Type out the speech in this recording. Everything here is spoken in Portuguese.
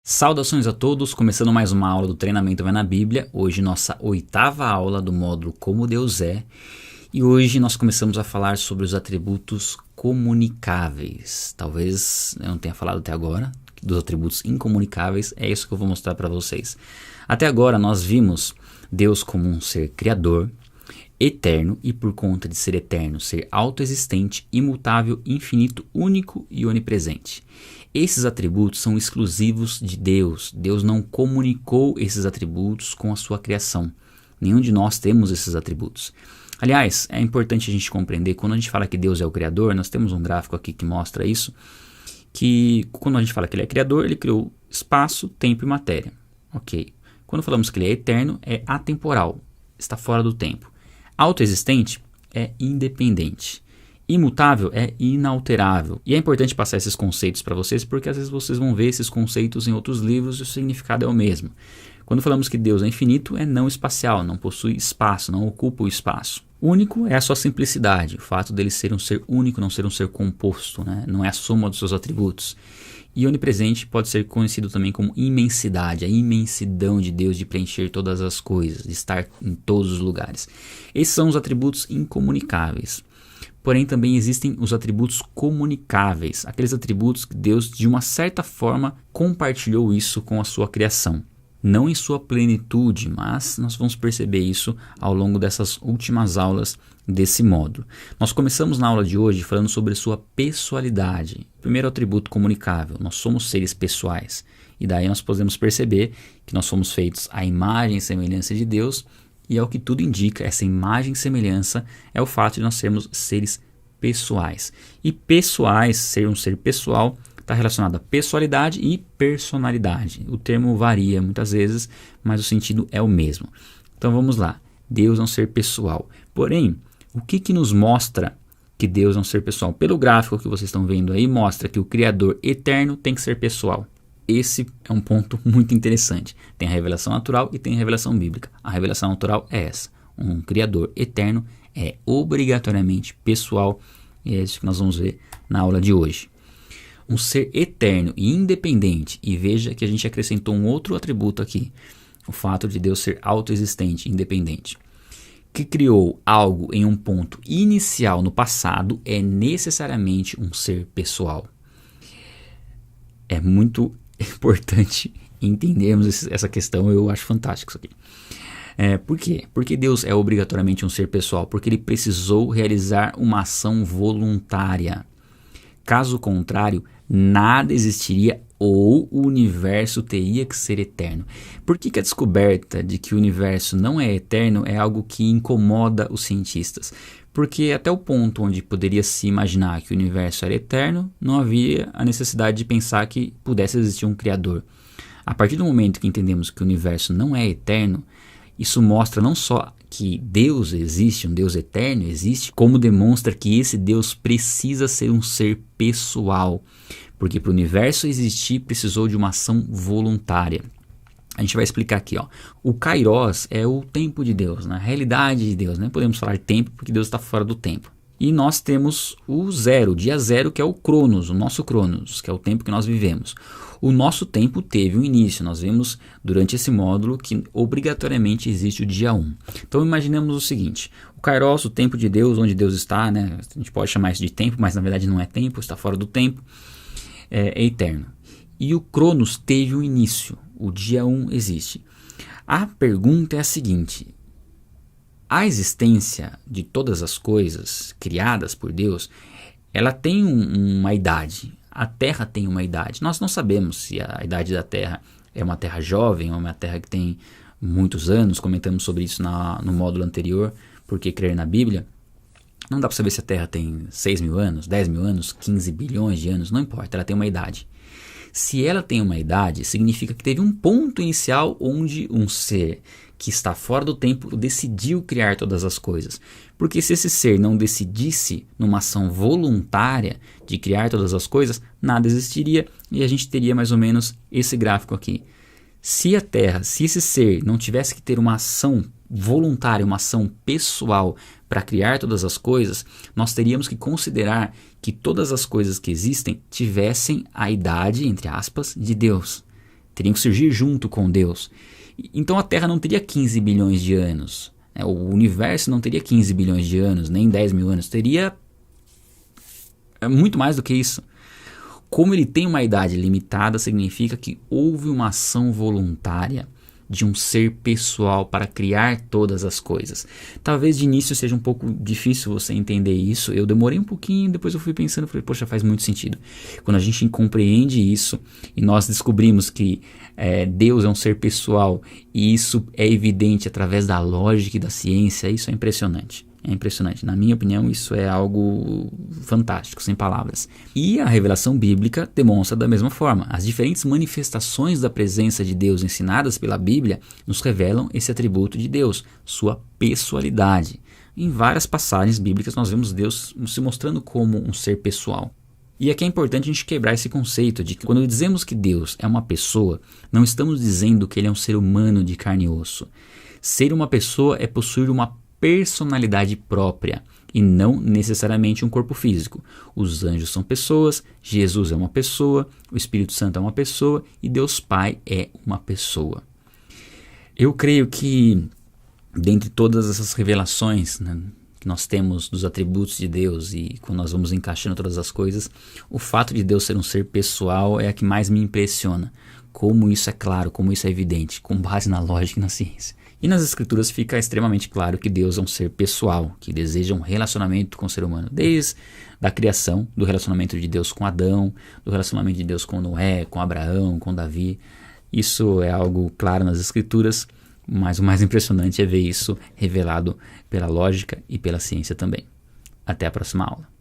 Saudações a todos, começando mais uma aula do Treinamento Vai na Bíblia, hoje nossa 8ª aula do módulo Como Deus É, e hoje nós começamos a falar sobre os atributos comunicáveis. Talvez eu não tenha falado até agora dos atributos incomunicáveis, é isso que eu vou mostrar para vocês. Até agora nós vimos Deus como um ser criador, eterno e por conta de ser eterno, ser autoexistente, imutável, infinito, único e onipresente. Esses atributos são exclusivos de Deus. Deus não comunicou esses atributos com a sua criação. Nenhum de nós temos esses atributos. Aliás, é importante a gente compreender, quando a gente fala que Deus é o Criador, nós temos um gráfico aqui que mostra isso, que quando a gente fala que Ele é Criador, Ele criou espaço, tempo e matéria. Ok. Quando falamos que Ele é eterno, é atemporal, está fora do tempo. Autoexistente é independente. Imutável é inalterável. E é importante passar esses conceitos para vocês, porque às vezes vocês vão ver esses conceitos em outros livros e o significado é o mesmo. Quando falamos que Deus é infinito, é não espacial, não possui espaço, não ocupa o espaço. Único é a sua simplicidade, o fato dele ser um ser único, não ser um ser composto, né? Não é a soma dos seus atributos. E onipresente pode ser conhecido também como imensidade, a imensidão de Deus de preencher todas as coisas, de estar em todos os lugares. Esses são os atributos incomunicáveis. Porém, também existem os atributos comunicáveis, aqueles atributos que Deus, de uma certa forma, compartilhou isso com a sua criação. Não em sua plenitude, mas nós vamos perceber isso ao longo dessas últimas aulas desse módulo. Nós começamos na aula de hoje falando sobre sua pessoalidade. Primeiro atributo comunicável, nós somos seres pessoais. E daí nós podemos perceber que nós somos feitos à imagem e semelhança de Deus. E ao que tudo indica, essa imagem e semelhança é o fato de nós sermos seres pessoais. E pessoais, ser um ser pessoal, está relacionado a pessoalidade e personalidade. O termo varia muitas vezes, mas o sentido é o mesmo. Então vamos lá. Deus é um ser pessoal. Porém, o que nos mostra que Deus é um ser pessoal? Pelo gráfico que vocês estão vendo aí, mostra que o Criador eterno tem que ser pessoal. Esse é um ponto muito interessante. Tem a revelação natural e tem a revelação bíblica. A revelação natural é essa. Um Criador eterno é obrigatoriamente pessoal. E é isso que nós vamos ver na aula de hoje. Um ser eterno e independente. E veja que a gente acrescentou um outro atributo aqui. O fato de Deus ser autoexistente, independente. Que criou algo em um ponto inicial no passado é necessariamente um ser pessoal. É muito importante entendermos essa questão, eu acho fantástico isso aqui. Por quê? Porque Deus é obrigatoriamente um ser pessoal, porque Ele precisou realizar uma ação voluntária. Caso contrário, nada existiria ou o universo teria que ser eterno. Por que a descoberta de que o universo não é eterno é algo que incomoda os cientistas? Porque até o ponto onde poderia se imaginar que o universo era eterno, não havia a necessidade de pensar que pudesse existir um Criador. A partir do momento que entendemos que o universo não é eterno, isso mostra não só que Deus existe, um Deus eterno existe, como demonstra que esse Deus precisa ser um ser pessoal. Porque para o universo existir, precisou de uma ação voluntária. A gente vai explicar aqui, ó. O Kairos é o tempo de Deus, né? A realidade de Deus. Não podemos falar tempo porque Deus está fora do tempo. E nós temos o zero, o dia zero, que é o Cronos, o nosso Cronos, que é o tempo que nós vivemos. O nosso tempo teve um início. Nós vimos durante esse módulo que obrigatoriamente existe o dia 1. Então imaginemos o seguinte. O Kairos, o tempo de Deus, onde Deus está, né? A gente pode chamar isso de tempo, mas na verdade não é tempo, está fora do tempo. É eterno. E o Cronos teve um início. O dia 1 existe. A pergunta é a seguinte: a existência de todas as coisas criadas por Deus, ela tem uma idade. A Terra tem uma idade. Nós não sabemos se a idade da Terra é uma Terra jovem ou uma Terra que tem muitos anos. Comentamos sobre isso no módulo anterior, porque crer na Bíblia. Não dá para saber se a Terra tem 6 mil anos, 10 mil anos, 15 bilhões de anos, não importa, ela tem uma idade. Se ela tem uma idade, significa que teve um ponto inicial onde um ser que está fora do tempo decidiu criar todas as coisas. Porque se esse ser não decidisse numa ação voluntária de criar todas as coisas, nada existiria e a gente teria mais ou menos esse gráfico aqui. Se a Terra, se esse ser não tivesse que ter uma ação voluntária, uma ação pessoal para criar todas as coisas, nós teríamos que considerar que todas as coisas que existem tivessem a idade, entre aspas, de Deus. teriam que surgir junto com Deus. Então a Terra não teria 15 bilhões de anos. O universo não teria 15 bilhões de anos, nem 10 mil anos. Teria muito mais do que isso. Como ele tem uma idade limitada, significa que houve uma ação voluntária de um ser pessoal para criar todas as coisas. Talvez de início seja um pouco difícil você entender isso. Eu demorei um pouquinho, depois eu fui pensando, falei, poxa, faz muito sentido. Quando a gente compreende isso e nós descobrimos que Deus é um ser pessoal e isso é evidente através da lógica e da ciência, isso é impressionante. É impressionante. Na minha opinião, isso é algo fantástico, sem palavras. E a revelação bíblica demonstra da mesma forma. As diferentes manifestações da presença de Deus ensinadas pela Bíblia nos revelam esse atributo de Deus, sua pessoalidade. Em várias passagens bíblicas nós vemos Deus se mostrando como um ser pessoal. E aqui é importante a gente quebrar esse conceito de que quando dizemos que Deus é uma pessoa, não estamos dizendo que ele é um ser humano de carne e osso. Ser uma pessoa é possuir uma personalidade própria e não necessariamente um corpo físico. Os anjos são pessoas, Jesus é uma pessoa, o Espírito Santo é uma pessoa e Deus Pai é uma pessoa. Eu creio que dentre todas essas revelações, né, que nós temos dos atributos de Deus e quando nós vamos encaixando todas as coisas, o fato de Deus ser um ser pessoal é a que mais me impressiona. Como isso é claro, como isso é evidente, com base na lógica e na ciência. E nas escrituras fica extremamente claro que Deus é um ser pessoal, que deseja um relacionamento com o ser humano, desde a criação, do relacionamento de Deus com Adão, do relacionamento de Deus com Noé, com Abraão, com Davi. Isso é algo claro nas escrituras, mas o mais impressionante é ver isso revelado pela lógica e pela ciência também. Até a próxima aula.